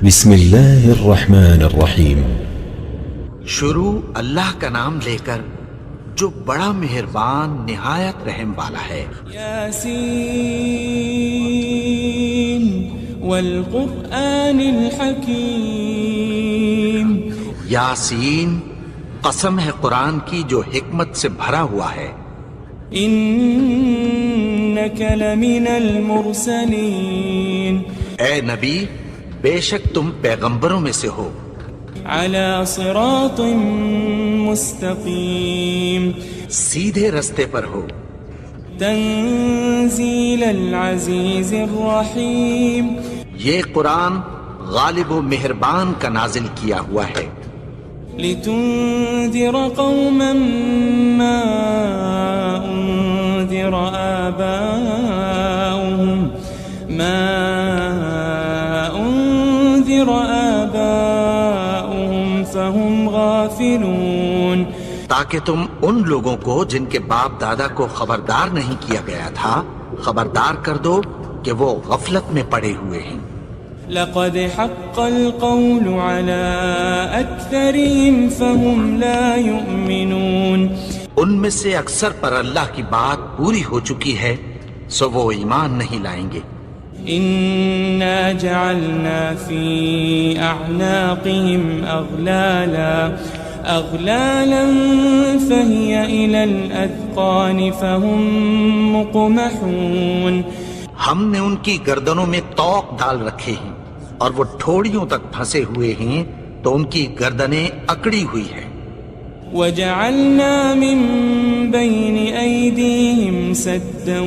بسم اللہ الرحمن الرحیم۔ شروع اللہ کا نام لے کر جو بڑا مہربان نہایت رحم والا ہے۔ یاسین والقرآن الحکیم۔ یاسین، قسم ہے قرآن کی جو حکمت سے بھرا ہوا ہے۔ انک لمن المرسلین۔ اے نبی، بے شک تم پیغمبروں میں سے ہو۔ علی صراط مستقیم۔ سیدھے رستے پر ہو۔ تنزیل العزیز الرحیم۔ یہ قرآن غالب و مہربان کا نازل کیا ہوا ہے۔ لتنذر قوما ما انذر آباؤهم فهم غافلون۔ تاکہ تم ان لوگوں کو جن کے باپ دادا کو خبردار نہیں کیا گیا تھا خبردار کر دو کہ وہ غفلت میں پڑے ہوئے ہیں۔ لقد حق القول على أكثرهم فهم لا يؤمنون۔ ان میں سے اکثر پر اللہ کی بات پوری ہو چکی ہے سو وہ ایمان نہیں لائیں گے۔ إنا جعلنا في أعناقهم أغلالا فهي إلى الأذقان فهم مقمحون۔ ہم نے ان کی گردنوں میں طوق ڈال رکھے ہیں اور وہ ٹھوڑیوں تک پھنسے ہوئے ہیں تو ان کی گردنیں اکڑی ہوئی ہیں۔ وجعلنا من بين أيديهم سدا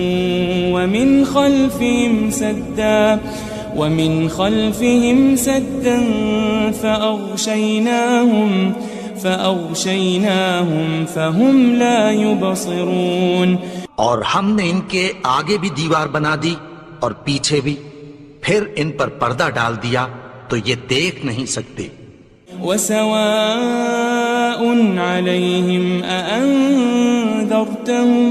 ومن خلفهم سدا فأغشيناهم فهم لا يبصرون۔ اور ہم نے ان کے آگے بھی دیوار بنا دی اور پیچھے بھی، پھر ان پر پردہ ڈال دیا تو یہ دیکھ نہیں سکتے۔ وسواء عليهم أأنذرتهم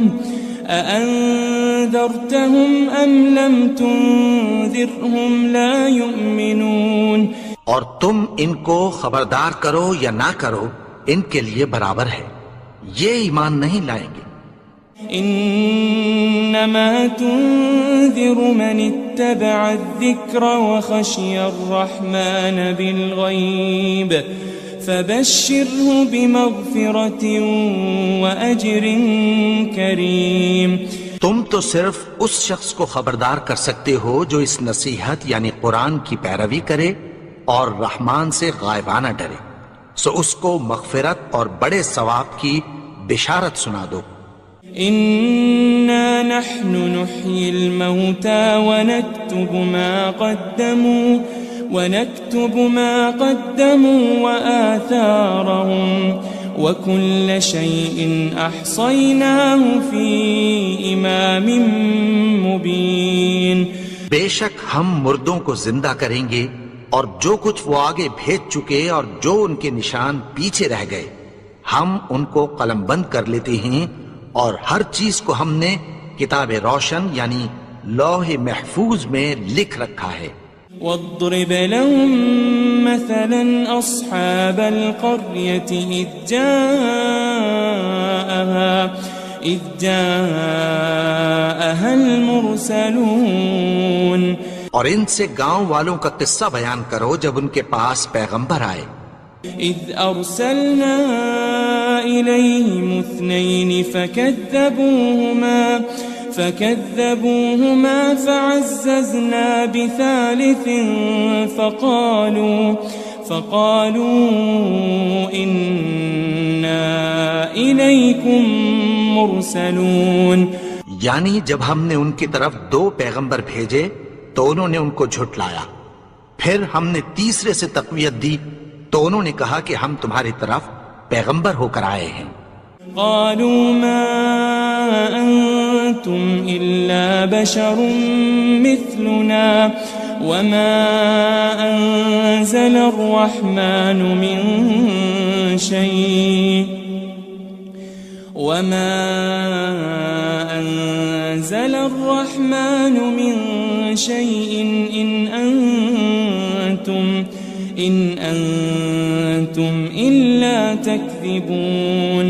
أم لم تنذرهم لا يؤمنون۔ اور تم ان کو خبردار کرو یا نہ کرو ان کے لیے برابر ہے، یہ ایمان نہیں لائیں گے۔ انما تنذر من اتبع الذکر وخشی الرحمن بالغیب فبشره بمغفرة وأجر کریم۔ تم تو صرف اس شخص کو خبردار کر سکتے ہو جو اس نصیحت یعنی قرآن کی پیروی کرے اور رحمان سے غائبانہ ڈرے، سو اس کو مغفرت اور بڑے ثواب کی بشارت سنا دو۔ إنا نحن نحيي الموتى ونكتب ما قدموا وآثارهم وكل شيء أحصيناه في إمام مبين۔ بے شک ہم مردوں کو زندہ کریں گے اور جو کچھ وہ آگے بھیج چکے اور جو ان کے نشان پیچھے رہ گئے ہم ان کو قلم بند کر لیتے ہیں، اور ہر چیز کو ہم نے کتاب روشن یعنی لوح محفوظ میں لکھ رکھا ہے۔ واضرب لهم مثلا أصحاب القرية إذ جاءها المرسلون۔ اور ان سے گاؤں والوں کا قصہ بیان کرو جب ان کے پاس پیغمبر آئے۔ إذ أرسلنا إليهم 2 فكذبوهما فعززنا بثالث فقالوا إنا إليكم مرسلون۔ یعنی جب ہم نے ان کی طرف 2 پیغمبر بھیجے تو انہوں نے ان کو جھٹلایا، پھر ہم نے تیسرے سے تقویت دی تو انہوں نے کہا کہ ہم تمہاری طرف پیغمبر ہو کر آئے ہیں۔ قالوا ما أنتم إلا بشر مثلنا وما أنزل الرحمن من شيء إن أنتم أنتم إلا تكذبون.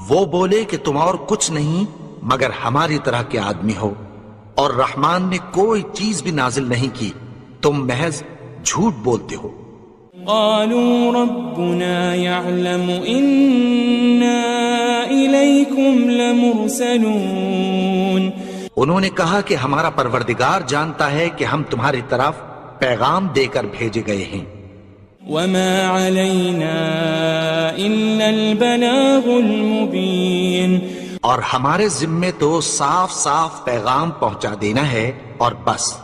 وہ بولے کہ تم اور کچھ نہیں مگر ہماری طرح کے آدمی ہو، اور رحمان نے کوئی چیز بھی نازل نہیں کی، تم محض جھوٹ بولتے ہو. قالوا ربنا يعلم إنا إليكم لمرسلون. انہوں نے کہا کہ ہمارا پروردگار جانتا ہے کہ ہم تمہاری طرف پیغام دے کر بھیجے گئے ہیں. وما علينا إلا البلاغ المبين. اور ہمارے ذمے تو صاف صاف پیغام پہنچا دینا ہے اور بس.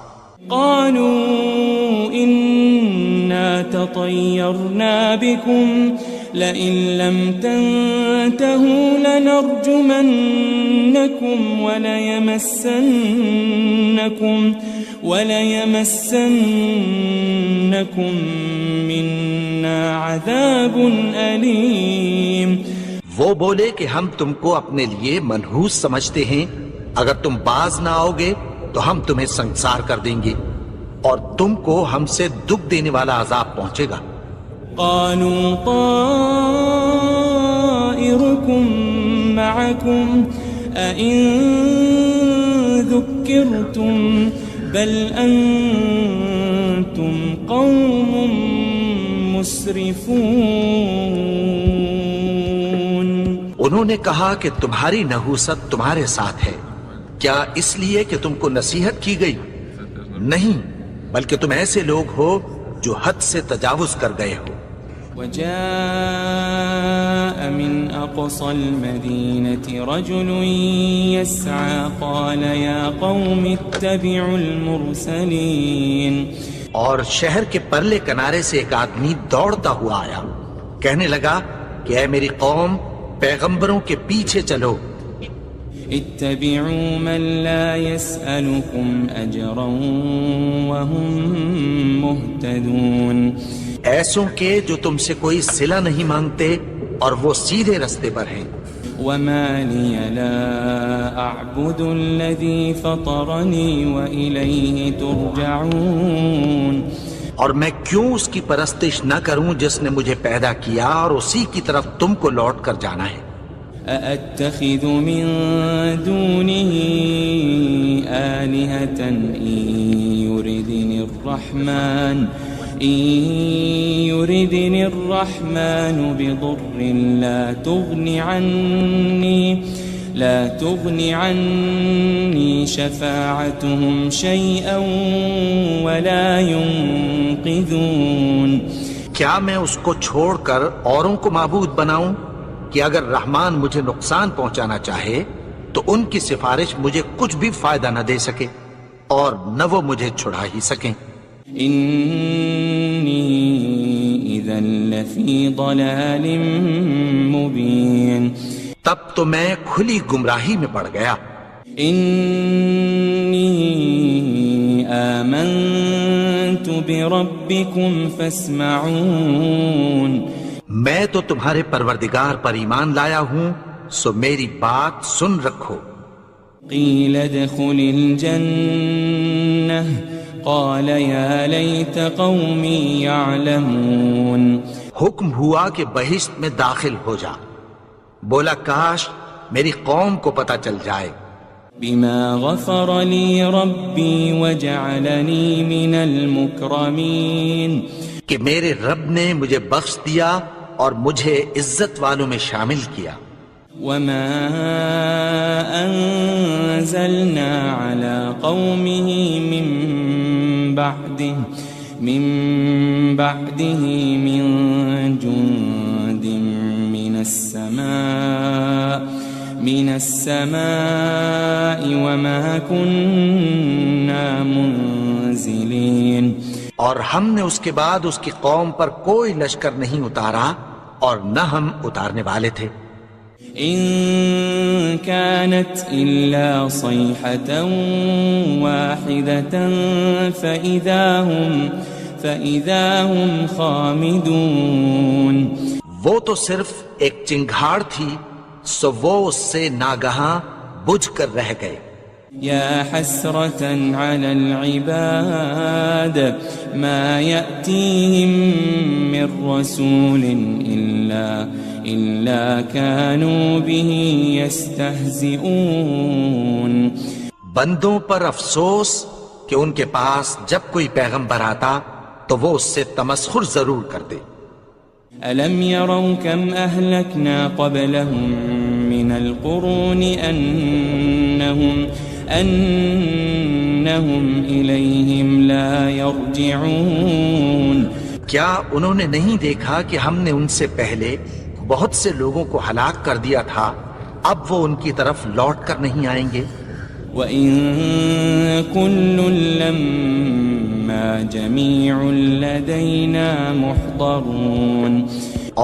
قالوا إنا تطيرنا بكم لئن لم تنتهوا لنرجمنكم وليمسنكم منا عذاب أليم. وہ بولے کہ ہم تم کو اپنے لیے منحوس سمجھتے ہیں، اگر تم باز نہ آؤ گے تو ہم تمہیں سنسار کر دیں گے اور تم کو ہم سے دکھ دینے والا عذاب پہنچے گا. قالوا طائركم معكم أئن ذكرتم بل أنتم قوم مسرفون. انہوں نے کہا کہ تمہاری نحوست تمہارے ساتھ ہے، کیا اس لیے کہ تم کو نصیحت کی گئی؟ نہیں، بلکہ تم ایسے لوگ ہو جو حد سے تجاوز کر گئے ہو. وجاء من أقصى المدينة رجل يسعى قال يا قوم اتبعوا المرسلين. اور شہر کے پرلے کنارے سے ایک آدمی دوڑتا ہوا آیا، کہنے لگا کہ اے میری قوم، پیغمبروں کے پیچھے چلو. اتبعوا من لا يسألكم أجرا وهم مهتدون. ایسوں کے جو تم سے کوئی صلہ نہیں مانگتے اور وہ سیدھے رستے پر ہیں. وما لي لا أعبد الذي فطرني وإليه ترجعون. اور میں کیوں اس کی پرستش نہ کروں جس نے مجھے پیدا کیا اور اسی کی طرف تم کو لوٹ کر جانا ہے. أأتخذ من دونه آلهة إن يردني الرحمن بضر لا تغني عني شفاعتهم شيئا ولا ينقذون. کیا میں اس کو چھوڑ کر اوروں کو معبود بناؤں کہ اگر رحمان مجھے نقصان پہنچانا چاہے تو ان کی سفارش مجھے کچھ بھی فائدہ نہ دے سکے اور نہ وہ مجھے چھڑا ہی سکیں. إني إذا لفي ضلال مبين. تب تو میں کھلی گمراہی میں پڑ گیا. إني آمنت بربكم فاسمعون. میں تو تمہارے پروردگار پر ایمان لایا ہوں، سو میری بات سن رکھو. قيل ادخل الجنة قال يا ليت قومي يعلمون. حکم ہوا کہ بہشت میں داخل ہو جا. بولا کاش میری قوم کو پتہ چل جائے. بما غفر لي ربي وجعلني من المكرمين. کہ میرے رب نے مجھے بخش دیا اور مجھے عزت والوں میں شامل کیا. وما أنزلنا على قومه من بعده من جند من السماء وما كنا منزلين. اور ہم نے اس کے بعد اس کی قوم پر کوئی لشکر نہیں اتارا اور نہ ہم اتارنے والے تھے. إن كانت إلا صيحة واحدة فإذا هم خامدون. وہ تو صرف ایک چنگھاڑ تھی، سو وہ اس سے ناگہاں بجھ کر رہ گئے. يا حسرة على العباد ما يأتيهم من رسول إلا كانوا به يستهزئون. بندوں پر افسوس کہ ان کے پاس جب کوئی پیغمبر آتا تو وہ اس سے تمسخر ضرور کرتے. ألم يروا كم أهلكنا قبلهم من القرون أنهم إليهم لا يرجعون. کیا انہوں نے نہیں دیکھا کہ ہم نے ان سے پہلے بہت سے لوگوں کو ہلاک کر دیا تھا، اب وہ ان کی طرف لوٹ کر نہیں آئیں گے. وَإِن كُلٌّ لَمَّا جَمِيعٌ لَدَيْنَا مُحْضَرُونَ.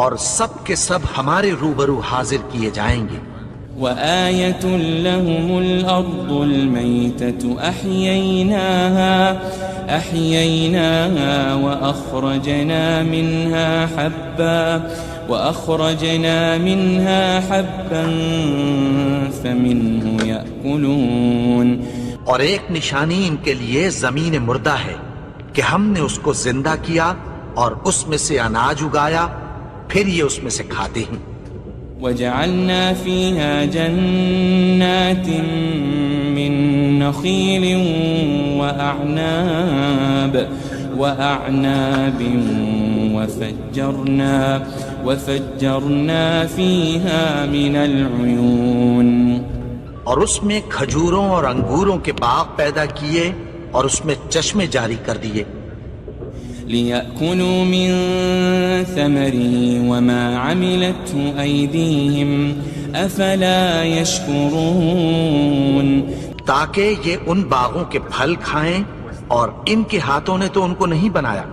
اور سب کے سب ہمارے روبرو حاضر کیے جائیں گے. وَآيَةٌ لَهُمُ الْأَرْضُ الْمَيْتَةُ أَحْيَيْنَاهَا وَأَخْرَجْنَا مِنْهَا حَبًّا فَمِنْهُ يَأْكُلُونَ. اور ایک نشانی ان کے لیے زمین مردہ ہے کہ ہم نے اس کو زندہ کیا اور اس میں سے اناج اگایا، پھر یہ اس میں سے کھاتے ہیں. وَجَعَلْنَا فِيهَا جَنَّاتٍ مِّن نَخِيلٍ وَأَعْنَابٍ وَفَجَّرْنَا فِيهَا مِنَ الْعُيُونِ. اور اس میں کھجوروں اور انگوروں کے باغ پیدا کیے اور اس میں چشمے جاری کر دیے. لِيَأْكُلُوا مِن ثَمَرِهِ وَمَا عَمِلَتْهُ أَيْدِيهِمْ أَفَلَا يَشْكُرُونَ. تاکہ یہ ان باغوں کے پھل کھائیں اور ان کے ہاتھوں نے تو ان کو نہیں بنایا،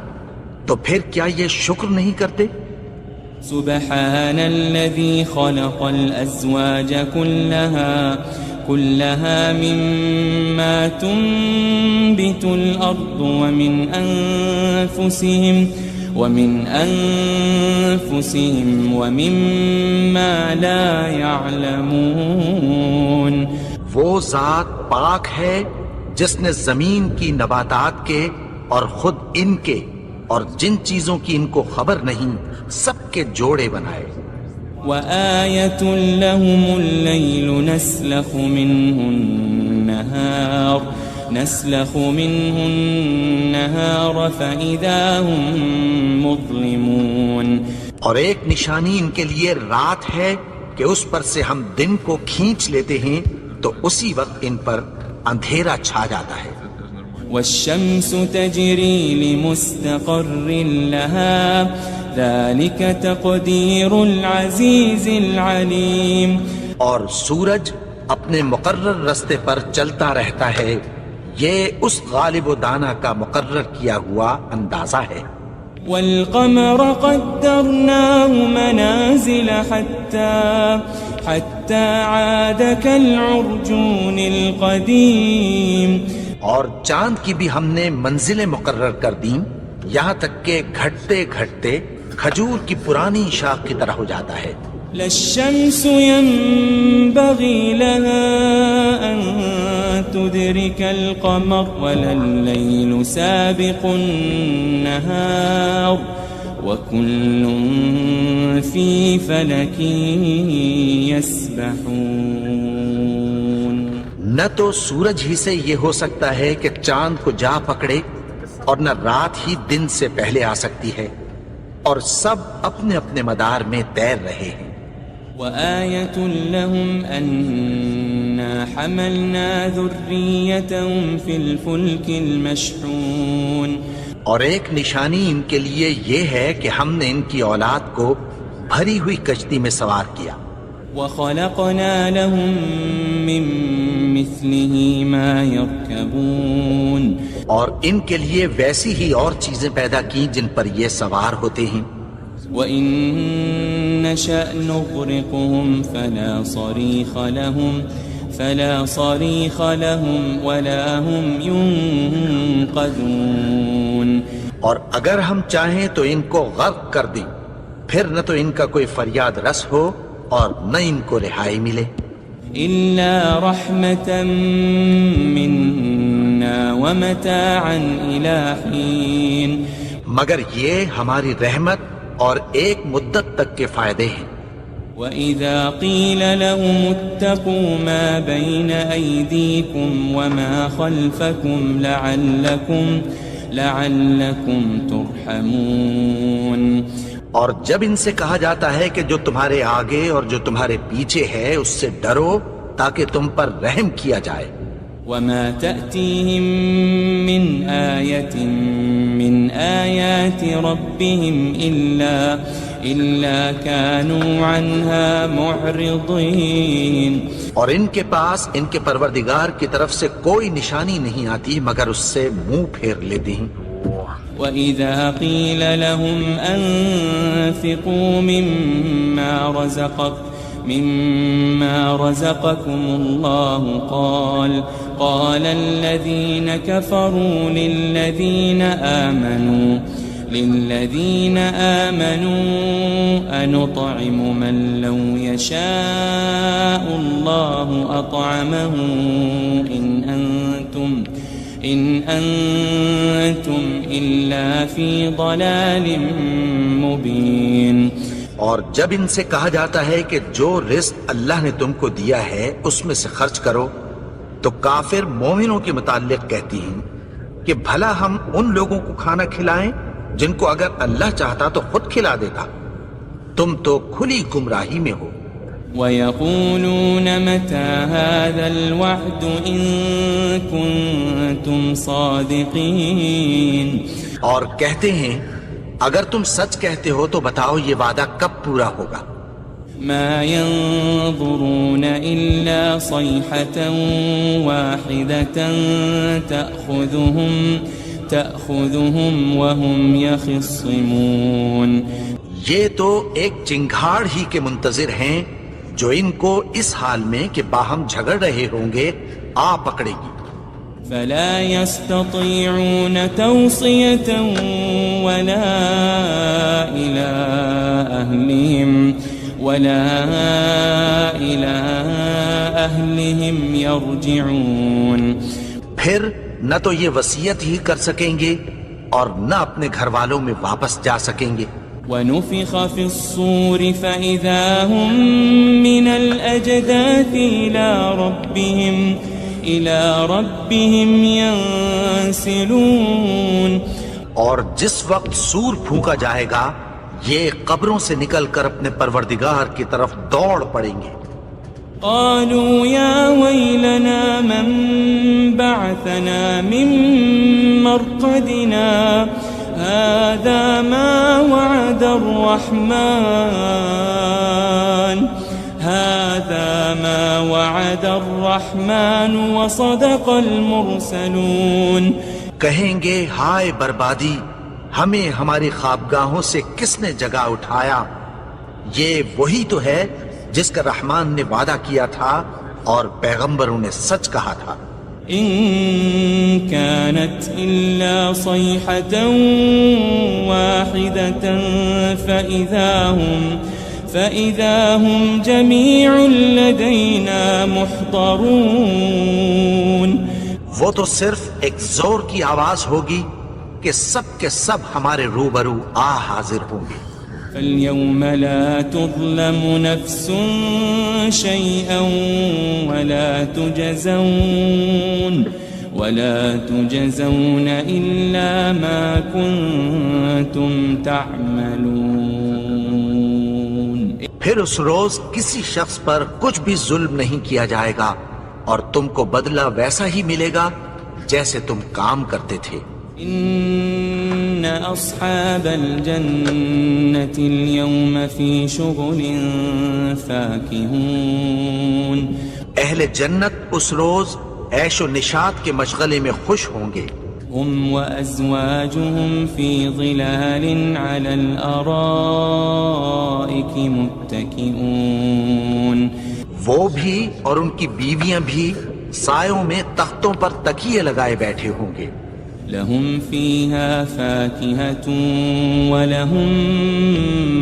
تو پھر کیا یہ شکر نہیں کرتے؟ سبحان الذي خلق الأزواج كلها مما تنبت الأرض ومن أنفسهم ومما لا يعلمون. وہ ذات پاک ہے جس نے زمین کی نباتات کے اور خود ان کے اور جن چیزوں کی ان کو خبر نہیں سب کے جوڑے بنائے. وَآيَةٌ لَهُمُ اللَّيْلُ نَسْلَخُ مِنْهُ النَّهَارَ فَإِذَا هُمْ مُظْلِمُونَ. اور ایک نشانی ان کے لیے رات ہے کہ اس پر سے ہم دن کو کھینچ لیتے ہیں تو اسی وقت ان پر اندھیرا چھا جاتا ہے. وَالشَّمْسُ تَجْرِي لِمُسْتَقَرٍّ لَهَا ذَلِكَ تَقْدِيرُ الْعَزِيزِ الْعَلِيمِ. اور سورج اپنے مقرر رستے پر چلتا رہتا ہے، یہ اس غالب و دانا کا مقرر کیا ہوا اندازہ ہے. وَالْقَمَرَ قَدَّرْنَاهُ مَنَازِلَ حَتَّى عَادَ كَالْعُرْجُونِ الْقَدِيمِ. اور چاند کی بھی ہم نے منزلیں مقرر کر دیں یہاں تک کہ گھٹتے گھٹتے کھجور کی پرانی شاخ کی طرح ہو جاتا ہے. لَلشَّمْسُ يَنبَغِي لَهَا أَن تُدْرِكَ الْقَمَرَ وَلَا اللَّيْلُ سَابِقُ النَّهَارِ وَكُلٌّ فِي فَلَكٍ يَسْبَحُونَ. نہ تو سورج ہی سے یہ ہو سکتا ہے کہ چاند کو جا پکڑے اور نہ رات ہی دن سے پہلے آ سکتی ہے، اور سب اپنے اپنے مدار میں تیر رہے ہیں. وَآيَةٌ لَهُمْ أَنَّا حَمَلْنَا ذُرِّيَّتَهُمْ فِي الْفُلْكِ الْمَشْحُونِ. اور ایک نشانی ان کے لیے یہ ہے کہ ہم نے ان کی اولاد کو بھری ہوئی کشتی میں سوار کیا. وَخَلَقْنَا لَهُم مِّن مِّثْلِهِ مَا يَرْكَبُونَ. اور ان کے لیے ویسی ہی اور چیزیں پیدا کی جن پر یہ سوار ہوتے ہیں. وَإِن نَّشَأْ نُغْرِقْهُمْ فَلَا صَرِيخَ لَهُمْ وَلَا هُمْ يُنقَذُونَ. اور اگر ہم چاہیں تو ان کو غرق کر دیں، پھر نہ تو ان کا کوئی فریاد رس ہو اور نہ ان کو رہائی ملے. إلا رحمة منا ومتاعا إلى حين مگر یہ ہماری رحمت اور ایک مدت تک کے فائدے ہیں. وَإِذَا قِيلَ لَهُمُ اتَّقُوا مَا بَيْنَ أَيْدِيكُمْ وَمَا خَلْفَكُمْ لَعَلَّكُمْ تُرْحَمُونَ. اور جب ان سے کہا جاتا ہے کہ جو تمہارے آگے اور جو تمہارے پیچھے ہے اس سے ڈرو تاکہ تم پر رحم کیا جائے. وَمَا تَأْتِيهِم مِّنْ آيَةٍ مِّنْ آيَاتِ رَبِّهِمْ إِلَّا كَانُوا عَنْهَا مُعْرِضِينَ. اور ان کے پاس ان کے پروردگار کی طرف سے کوئی نشانی نہیں آتی مگر اس سے منہ پھیر لیتے ہیں. وَإِذَا قِيلَ لَهُمْ أَنفِقُوا مِمَّا رَزَقَكُمُ اللَّهُ قَالَ الَّذِينَ كَفَرُوا لِلَّذِينَ آمَنُوا أَنُطْعِمُ مَن لَّوْ يَشَاءُ اللَّهُ أَطْعَمَهُ إِنْ أَنْتُمْ إِلَّا فِي ضَلَالٍ مُبِينٍ. اور جب ان سے کہا جاتا ہے کہ جو رزق اللہ نے تم کو دیا ہے اس میں سے خرچ کرو تو کافر مومنوں کے متعلق کہتی ہیں کہ بھلا ہم ان لوگوں کو کھانا کھلائیں جن کو اگر اللہ چاہتا تو خود کھلا دیتا. تم تو کھلی گمراہی میں ہو. وَيَقُولُونَ مَتَى هَذَا الْوَعْدُ إِن كُنتُمْ صَادِقِينَ. اور کہتے ہیں اگر تم سچ کہتے ہو تو بتاؤ یہ وعدہ کب پورا ہوگا. مَا يَنظُرُونَ إِلَّا صَيْحَةً وَاحِدَةً تَأْخُذُهُمْ وَهُمْ يَخِصِّمُونَ. یہ تو ایک چنگھاڑ ہی کے منتظر ہیں جو ان کو اس حال میں کہ باہم جھگڑ رہے ہوں گے آ پکڑے گی. فلا يستطيعون توصية ولا إلى أهلهم يرجعون. پھر نہ تو یہ وصیت ہی کر سکیں گے اور نہ اپنے گھر والوں میں واپس جا سکیں گے. ونفخ في الصور فإذا هم من الأجداث إلى ربهم ينسلون. اور جس وقت سور پھونکا جائے گا یہ قبروں سے نکل کر اپنے پروردگار کی طرف دوڑ پڑیں گے. قالوا يا ويلنا من بعثنا من مرقدنا هذا ما وعد الرحمن وصدق المرسلون. کہیں گے ہائے بربادی ہمیں ہماری خوابگاہوں سے کس نے جگا اٹھایا. یہ وہی تو ہے جس کا رحمان نے وعدہ کیا تھا اور پیغمبروں نے سچ کہا تھا. إن كانت إلا صيحة واحدة فإذا هم جميع لدينا محضرون. وہ تو صرف ایک زور کی آواز ہوگی کہ سب کے سب ہمارے روبرو حاضر ہوں گے. فاليوم لا تظلم نفس شيئا ولا تجزون إلا ما كنتم تعملون. پھر اس روز کسی شخص پر کچھ بھی ظلم نہیں کیا جائے گا اور تم کو بدلہ ویسا ہی ملے گا جیسے تم کام کرتے تھے. إن أصحاب الجنة اليوم في شغل فاكهون. اہل جنت اس روز عیش و نشاط کے مشغلے میں خوش ہوں گے. هم وأزواجهم في ظلال على الأرائك متكئون. وہ بھی اور ان کی بیویاں بھی سایوں میں تختوں پر تکیے لگائے بیٹھے ہوں گے. لهم فيها فاكهة ولهم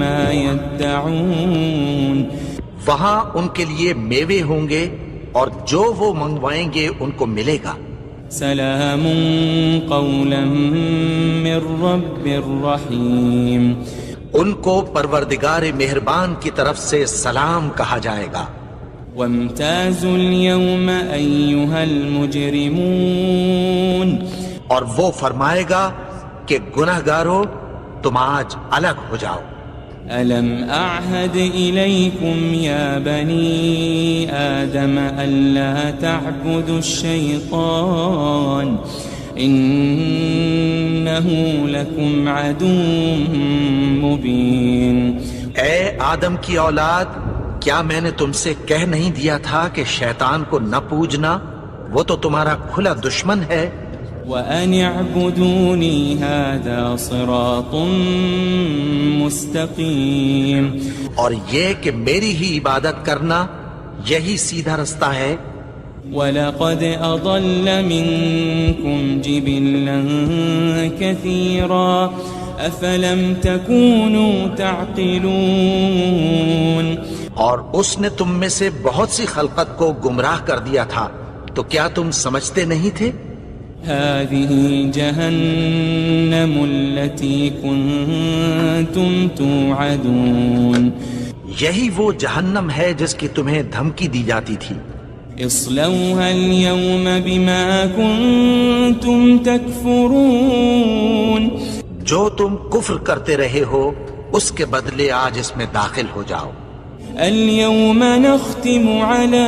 ما يدعون. وہاں ان کے لیے میوے ہوں گے اور جو وہ منگوائیں گے ان کو ملے گا۔ سلام قولا من رب الرحیم، ان کو پروردگار مہربان کی طرف سے سلام کہا جائے گا۔ وامتازوا اليوم أيها المجرمون، اور وہ فرمائے گا کہ گنہگارو تم آج الگ ہو جاؤ۔ ألم أعهد إليكم يا بني آدم ألا تعبدوا الشيطان إنه لكم عدو مبين۔ اے آدم کی اولاد، کیا میں نے تم سے کہہ نہیں دیا تھا کہ شیطان کو نہ پوجنا، وہ تو تمہارا کھلا دشمن ہے۔ وَأَنِ اعْبُدُونِي هَذَا صِرَاطٌ مُسْتَقِيمٌ، اور یہ کہ میری ہی عبادت کرنا یہی سیدھا رستہ ہے۔ وَلَقَدْ أَضَلَّ مِنكُمْ جِبِلًّا كَثِيرًا أَفَلَمْ تَكُونُوا تَعْقِلُونَ، اور اس نے تم میں سے بہت سی خلقت کو گمراہ کر دیا تھا، تو کیا تم سمجھتے نہیں تھے؟ هذه جهنم التي كنتم توعدون، یہی وہ جہنم ہے جس کی تمہیں دھمکی دی جاتی تھی۔ اصلوها اليوم بما كنتم تكفرون، جو تم کفر کرتے رہے ہو اس کے بدلے آج اس میں داخل ہو جاؤ۔ اليوم نختم على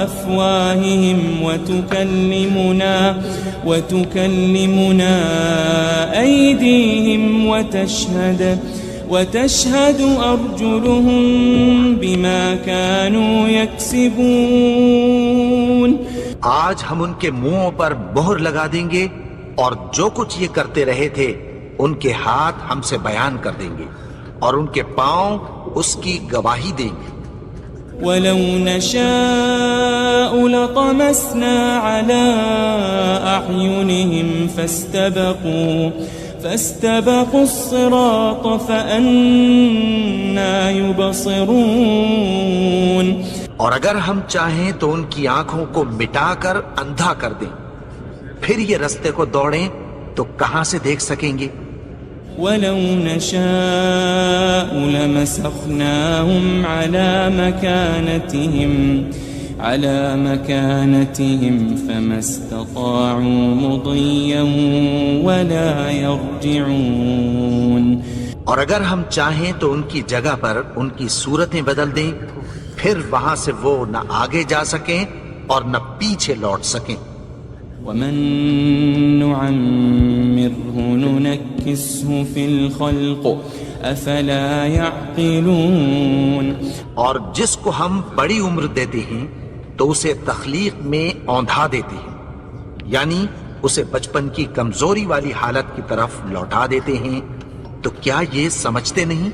أفواههم وتكلمنا أيديهم وتشهد أرجلهم بما كانوا يكسبون، آج ہم ان کے منہوں پر مہر لگا دیں گے اور جو کچھ یہ کرتے رہے تھے ان کے ہاتھ ہم سے بیان کر دیں گے اور ان کے پاؤں اس کی گواہی دیں گے۔ وَلَوْ نَشَاءُ لَطَمَسْنَا عَلَىٰ أَعْيُنِهِمْ فَاسْتَبَقُوا الصِّرَاطَ فَأَنَّىٰ يُبْصِرُونَ، اور اگر ہم چاہیں تو ان کی آنکھوں کو مٹا کر اندھا کر دیں، پھر یہ رستے کو دوڑیں تو کہاں سے دیکھ سکیں گے؟ وَلَوْ نَشَاءُ لَمَسَخْنَاهُمْ عَلَىٰ مَكَانَتِهِمْ فَمَا اسْتَطَاعُوا مُضِيًّا وَلَا يَرْجِعُونَ، اور اگر ہم چاہیں تو ان کی جگہ پر ان کی صورتیں بدل دیں، پھر وہاں سے وہ نہ آگے جا سکیں اور نہ پیچھے لوٹ سکیں۔ وَمَن نُعَمِّرْهُ نُنَكِّسْهُ فِي الْخَلْقِ أَفَلَا يَعْقِلُونَ، اور جس کو ہم بڑی عمر دیتے ہیں تو اسے تخلیق میں اوندھا دیتے ہیں، یعنی اسے بچپن کی کمزوری والی حالت کی طرف لوٹا دیتے ہیں، تو کیا یہ سمجھتے نہیں؟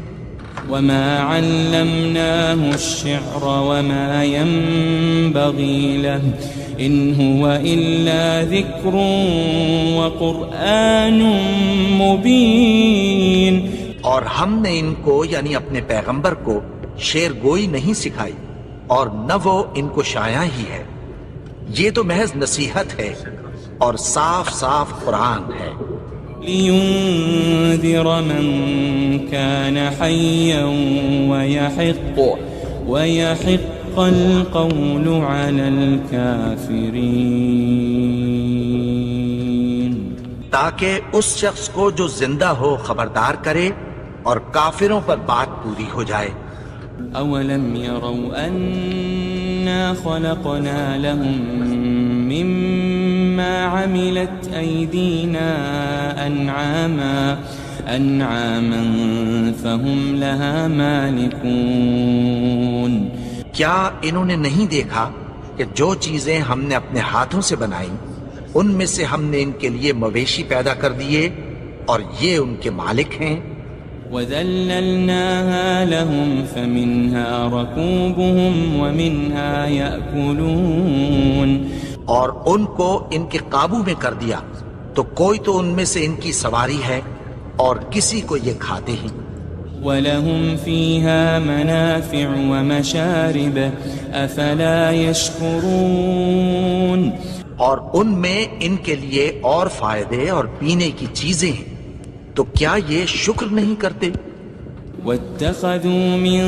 وَمَا عَلَّمْنَاهُ الشِّعْرَ وَمَا يَنبَغِي لَهُ إِنْ هُوَ إِلَّا ذِكْرٌ وَقُرْآنٌ مُبِينٌ، اور ہم نے ان کو یعنی اپنے پیغمبر کو شعر گوئی نہیں سکھائی اور نہ وہ ان کو شایع ہی ہے، یہ تو محض نصیحت ہے اور صاف صاف قرآن ہے۔ لِيُنذِرَ مَن كَانَ حَيًّا وَيَحِقَّ الْقَوْلُ عَلَى الْكَافِرِينَ، تاکہ اس شخص کو جو زندہ ہو خبردار کرے اور کافروں پر بات پوری ہو جائے۔ أَوَلَمْ يَرَوْا أَنَّا خَلَقْنَا لَهُم مِّمَّا عَمِلَتْ أَيْدِينَا أَنْعَامًا فَهُمْ لَهَا مَالِكُونَ، کیا انہوں نے نہیں دیکھا کہ جو چیزیں ہم نے اپنے ہاتھوں سے بنائیں ان میں سے ہم نے ان کے لیے مویشی پیدا کر دیے اور یہ ان کے مالک ہیں۔ وَذَلَّلْنَاهَا لَهُمْ فَمِنْهَا رَكُوبُهُمْ وَمِنْهَا يَأْكُلُونَ، اور ان کو ان کے قابو میں کر دیا تو کوئی تو ان میں سے ان کی سواری ہے اور کسی کو یہ کھاتے ہیں۔ وَلَهُمْ فِيهَا مَنَافِعُ وَمَشَارِبُ أَفَلَا يَشْكُرُونَ اور ان میں ان کے لیے اور فائدے اور پینے کی چیزیں ہیں، تو کیا یہ شکر نہیں کرتے؟ وَاتَّخَذُوا مِن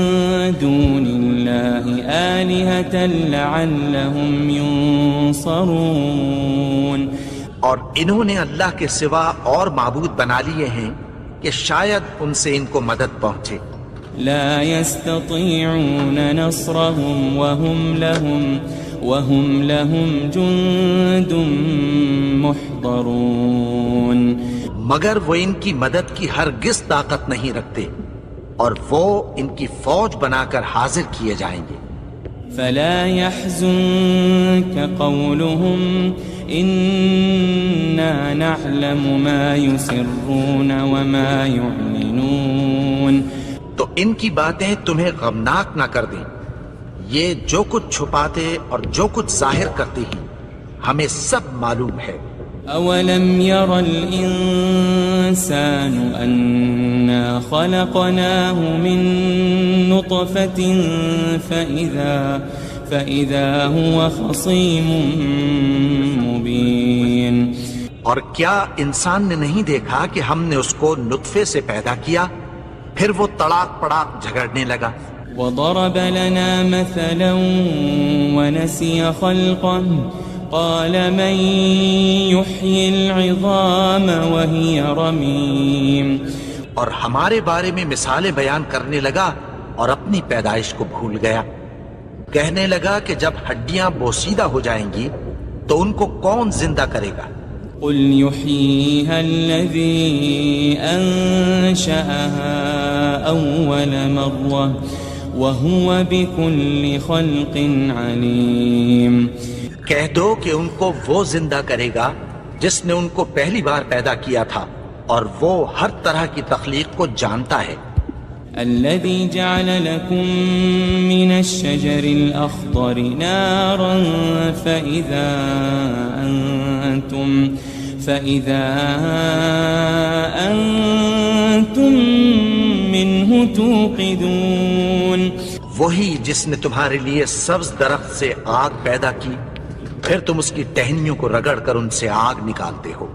دُونِ اللَّهِ آلِهَةً لَعَلَّهُمْ يُنصَرُونَ اور انہوں نے اللہ کے سوا اور معبود بنا لیے ہیں کہ شاید ان سے ان کو مدد پہنچے۔ لا يستطيعون نصرهم وهم لهم جند محضرون مگر وہ ان کی مدد کی ہرگز طاقت نہیں رکھتے اور وہ ان کی فوج بنا کر حاضر کیے جائیں گے۔ فلا يحزنك قولهم إنا نعلم ما يسرون وما يعلنون تو ان کی باتیں تمہیں غمناک نہ کر دیں، یہ جو کچھ چھپاتے اور جو کچھ ظاہر کرتے ہیں ہمیں سب معلوم ہے۔ أولم ير الإنسان أنا خلقناه من نطفة فإذا هو خصيم مبين اور کیا انسان نے نہیں دیکھا کہ ہم نے اس کو نطفے سے پیدا کیا، پھر وہ تڑاک پڑاک جھگڑنے لگا۔ وضرب لنا مثلا ونسي خلقه قال من يحيي العظام وهي رميم اور ہمارے بارے میں مثالیں بیان کرنے لگا اور اپنی پیدائش کو بھول گیا۔ کہنے لگا کہ جب ہڈیاں بوسیدہ ہو جائیں گی تو ان کو کون زندہ کرے گا؟ قل يحييها الذي أنشأها أول مرة وهو بكل خلق عليم کہہ دو کہ ان کو وہ زندہ کرے گا جس نے ان کو پہلی بار پیدا کیا تھا اور وہ ہر طرح کی تخلیق کو جانتا ہے۔ الذي جعل لكم من الشجر الأخضر نارا فإذا أنتم منه توقدون وہی جس نے تمہارے لیے سبز درخت سے آگ پیدا کی، پھر تم اس کی ٹہنیوں کو رگڑ کر ان سے آگ نکالتے ہو۔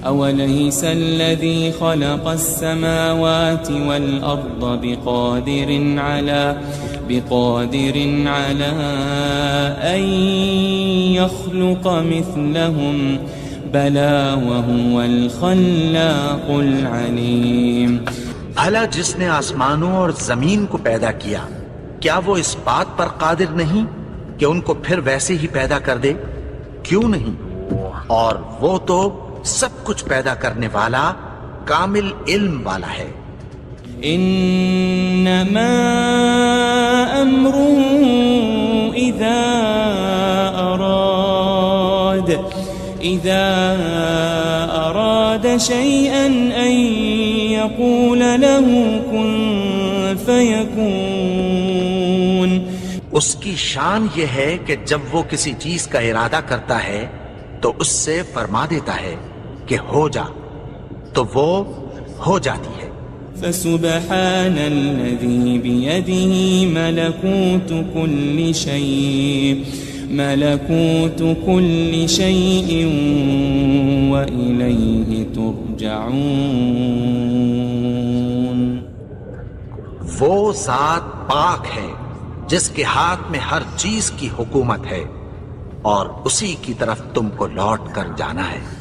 أوليس الذي خلق السماوات والأرض بقادر على أن يخلق مثلهم بلى وهو الخلاق العليم بھلا جس نے آسمانوں اور زمین کو پیدا کیا، کیا وہ اس بات پر قادر نہیں کہ ان کو پھر ویسے ہی پیدا کر دے؟ کیوں نہیں؟ اور وہ تو سب کچھ پیدا کرنے والا، کامل علم والا ہے۔ انما امره اذا اراد شيئا ان يقول له كن فيكون اس کی شان یہ ہے کہ جب وہ کسی چیز کا ارادہ کرتا ہے تو اس سے فرما دیتا ہے کہ ہو جا، تو وہ ہو جاتی ہے۔ فسبحان الذي بيده ملكوت كل شيء وإليه ترجعون وہ ذات پاک ہے جس کے ہاتھ میں ہر چیز کی حکومت ہے اور اسی کی طرف تم کو لوٹ کر جانا ہے۔